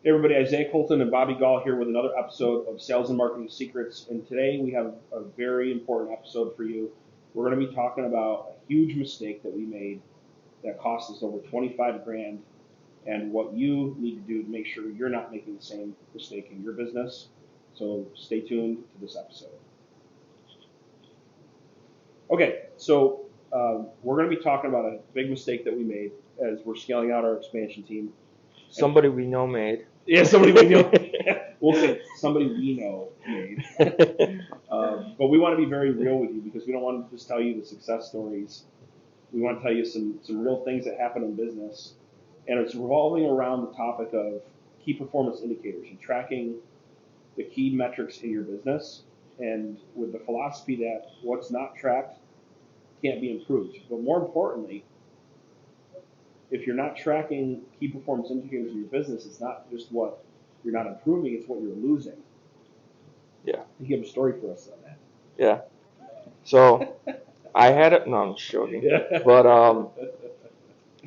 Hey everybody, Isaiah Colton and Bobby Gul here with another episode of Sales and Marketing Secrets. And today we have a very important episode for you. We're going to be talking about a huge mistake that we made that cost us over 25 grand and what you need to do to make sure you're not making the same mistake in your business. So stay tuned to this episode. Okay, so we're going to be talking about a big mistake that we made as we're scaling out our expansion team. Somebody we know made. Yeah, somebody we know. We'll say somebody we know made. But we want to be very real with you because we don't want to just tell you the success stories. We want to tell you some real things that happen in business. And it's revolving around the topic of key performance indicators and tracking the key metrics in your business. And with the philosophy that what's not tracked can't be improved. But more importantly, if you're not tracking key performance indicators in your business, it's not just what you're not improving, it's what you're losing. Yeah. You have a story for us on that. Yeah. So I had it. No, I'm just joking. Yeah. But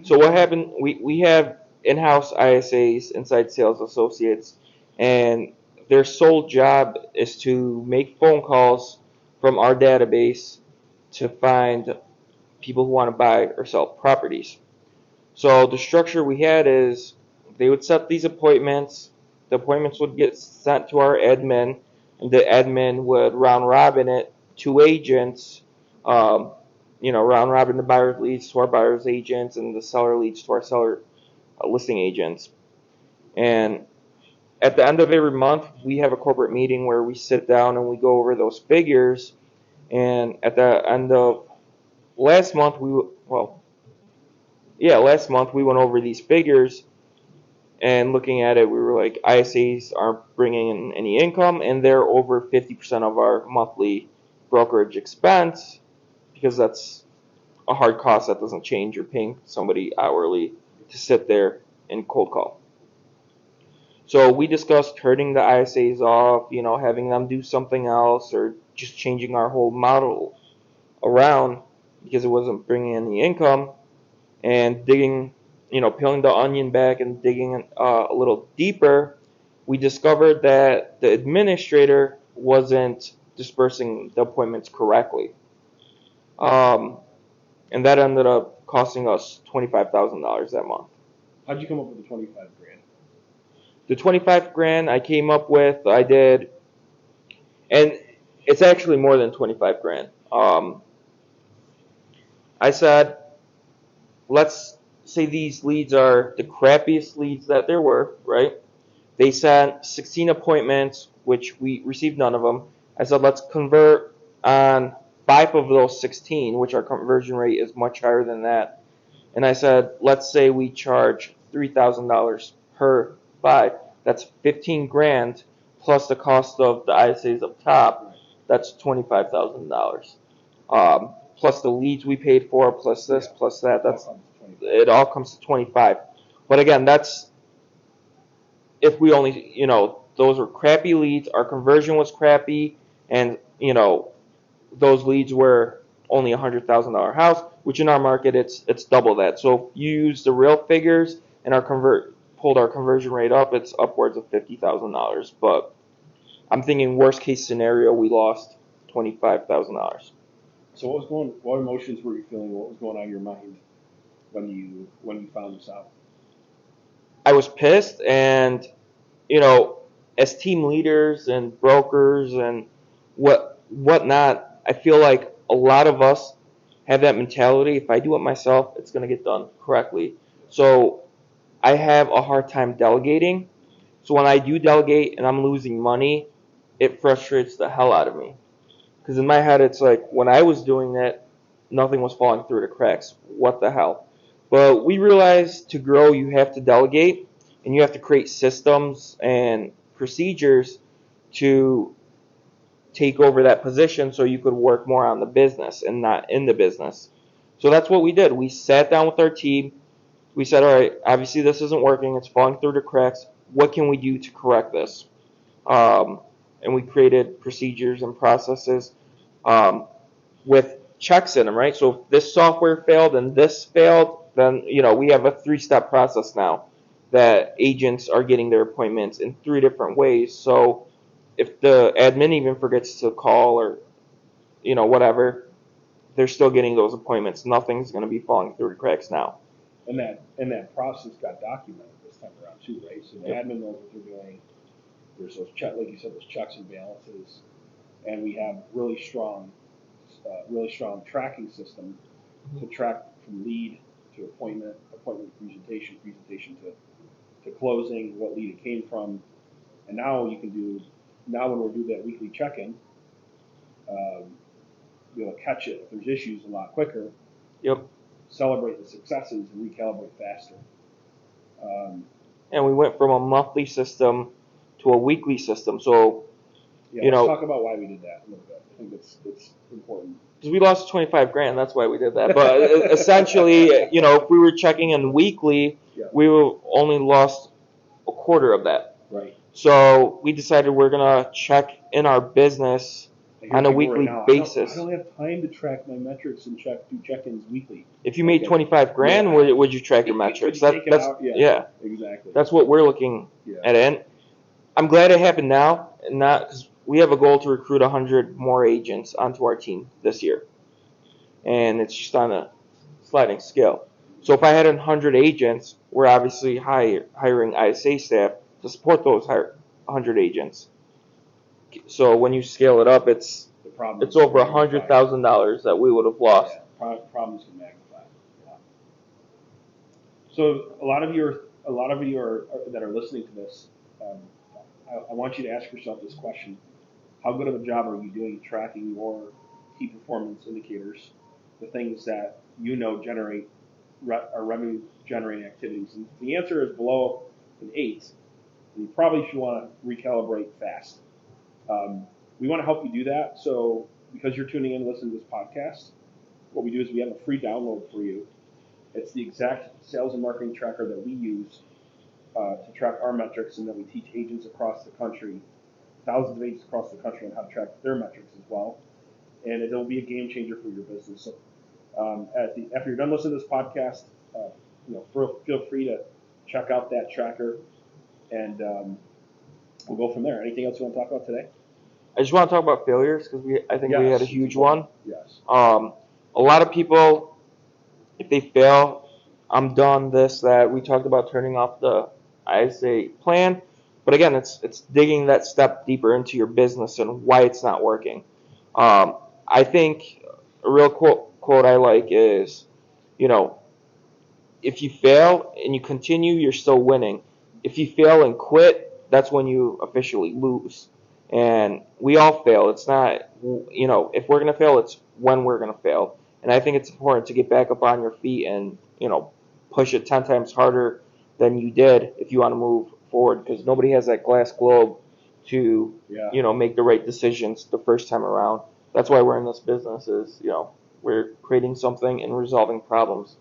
so what happened? We have in-house ISAs, inside sales associates, and their sole job is to make phone calls from our database to find people who want to buy or sell properties. So the structure we had is they would set these appointments. The appointments would get sent to our admin, and the admin would round robin it to agents. Round robin the buyer leads to our buyer's agents, and the seller leads to our seller listing agents. And at the end of every month, we have a corporate meeting where we sit down and we go over those figures. And at the end of last month, last month we went over these figures, and looking at it, we were like, ISAs aren't bringing in any income, and they're over 50% of our monthly brokerage expense, because that's a hard cost that doesn't change. You're paying somebody hourly to sit there and cold call. So we discussed turning the ISAs off, having them do something else, or just changing our whole model around because it wasn't bringing any income, and digging, peeling the onion back and digging a little deeper. We discovered that the administrator wasn't dispersing the appointments correctly. And that ended up costing us $25,000 that month. How'd you come up with the 25 grand? The 25 grand I came up with, I did, and it's actually more than 25 grand. I said, let's say these leads are the crappiest leads that there were, right? They sent 16 appointments, which we received none of them. I said, let's convert on 5 of those 16, which our conversion rate is much higher than that. And I said, let's say we charge $3,000 per 5. That's 15 grand plus the cost of the ISAs up top. That's $25,000. Plus the leads we paid for, plus this, plus that. It all comes to 25. But again, that's if we only, those were crappy leads. Our conversion was crappy, and those leads were only $100,000 house, which in our market it's double that. So if you use the real figures and pulled our conversion rate up, it's upwards of $50,000. But I'm thinking worst case scenario, we lost $25,000. So what emotions were you feeling? What was going on in your mind when you found this out? I was pissed, and as team leaders and brokers and whatnot, I feel like a lot of us have that mentality. If I do it myself, it's going to get done correctly. So I have a hard time delegating. So when I do delegate and I'm losing money, it frustrates the hell out of me. Because in my head, it's like, when I was doing that, nothing was falling through the cracks. What the hell? But we realized to grow, you have to delegate, and you have to create systems and procedures to take over that position so you could work more on the business and not in the business. So that's what we did. We sat down with our team. We said, all right, obviously this isn't working. It's falling through the cracks. What can we do to correct this? And we created procedures and processes with checks in them, right? So if this software failed and this failed, then we have a 3-step process now. that agents are getting their appointments in 3 different ways. So if the admin even forgets to call or whatever, they're still getting those appointments. Nothing's going to be falling through the cracks now. And that process got documented this time around too, right? So the admin knows what they're doing. There's those like you said, those checks and balances, and we have really strong tracking system to track from lead to appointment presentation to closing, what lead it came from, and now when we do that weekly check-in, be able to catch it if there's issues a lot quicker. Yep. Celebrate the successes and recalibrate faster. And we went from a monthly system to a weekly system. So, let's talk about why we did that a little bit. I think it's important. Because we lost 25 grand, that's why we did that. But essentially, if we were checking in weekly, we only lost a quarter of that. Right. So we decided we're gonna check in our business on a weekly basis. I don't have time to track my metrics and do check-ins weekly. If you made 25 grand, would you track your metrics? Yeah, exactly. That's what we're looking at. And I'm glad it happened now, and not because we have a goal to recruit 100 more agents onto our team this year, and it's just on a sliding scale. So if I had 100 agents, we're obviously hiring ISA staff to support those 100 agents. So when you scale it up, it's over $100,000 that we would have lost. Yeah, problems can magnify. Yeah. So a lot of you that are listening to this, I want you to ask yourself this question: how good of a job are you doing tracking your key performance indicators, the things that generate are revenue generating activities? And if the answer is below an 8, then you probably should want to recalibrate fast. We want to help you do that. So because you're tuning in to listen to this podcast, what we do is we have a free download for you. It's the exact sales and marketing tracker that we use to track our metrics, and that we teach agents across the country, thousands of agents across the country, on how to track their metrics as well. And it'll be a game changer for your business. So after you're done listening to this podcast, feel free to check out that tracker, and we'll go from there. Anything else you want to talk about today? I just want to talk about failures because I think we had a huge one. Yes. A lot of people, if they fail, I'm done, this, that. We talked about turning off the ISA plan. But again, it's digging that step deeper into your business and why it's not working. I think a real quote I like is, if you fail and you continue, you're still winning. If you fail and quit, that's when you officially lose. And we all fail. It's not, if we're going to fail, it's when we're going to fail. And I think it's important to get back up on your feet and, push it 10 times harder than you did if you want to move forward, because nobody has that glass globe to, make the right decisions the first time around. That's why we're in this business is, we're creating something and resolving problems.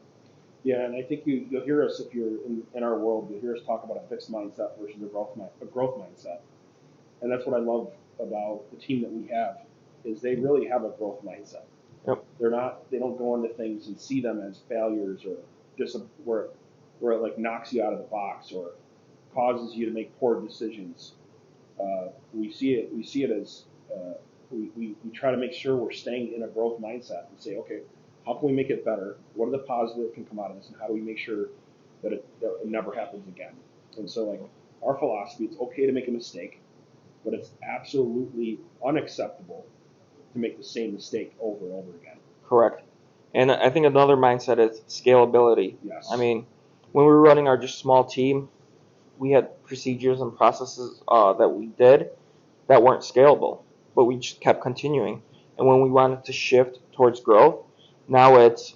Yeah, and I think you'll hear us, if you're in our world, you'll hear us talk about a fixed mindset versus a growth mindset. And that's what I love about the team that we have, is they really have a growth mindset. Yep. They don't go into things and see them as failures or just where it like knocks you out of the box or causes you to make poor decisions. We see it as we try to make sure we're staying in a growth mindset and say, okay, how can we make it better? What are the positives that can come out of this, and how do we make sure that it never happens again? And so, like, our philosophy, it's okay to make a mistake, but it's absolutely unacceptable to make the same mistake over and over again. Correct. And I think another mindset is scalability. Yes. I mean, when we were running our just small team, we had procedures and processes that we did that weren't scalable, but we just kept continuing. And when we wanted to shift towards growth, now it's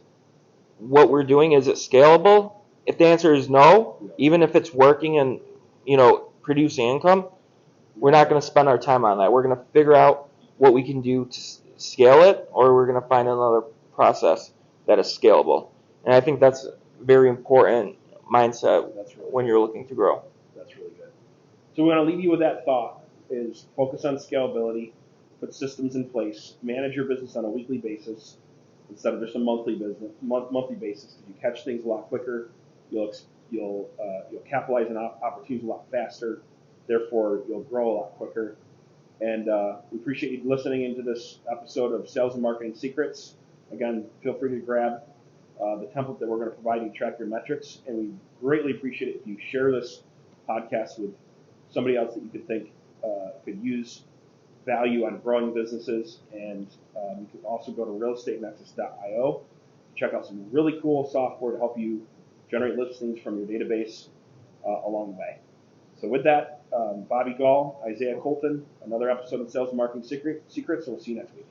what we're doing, is it scalable? If the answer is no, even if it's working and, producing income, we're not going to spend our time on that. We're going to figure out what we can do to scale it, or we're going to find another process that is scalable. And I think that's a very important mindset when you're looking to grow. That's really good. So we want to leave you with that thought, is focus on scalability, put systems in place, manage your business on a weekly basis instead of just a monthly basis. If you catch things a lot quicker, you'll you'll capitalize on opportunities a lot faster. Therefore, you'll grow a lot quicker. And we appreciate you listening into this episode of Sales and Marketing Secrets. Again, feel free to grab the template that we're going to provide you to track your metrics. And we greatly appreciate it if you share this podcast with somebody else that you could think could use value on growing businesses. And you can also go to realestatenexus.io to check out some really cool software to help you generate listings from your database along the way. So with that, Bobby Gul, Isaiah Colton, another episode of Sales and Marketing Secrets, and we'll see you next week.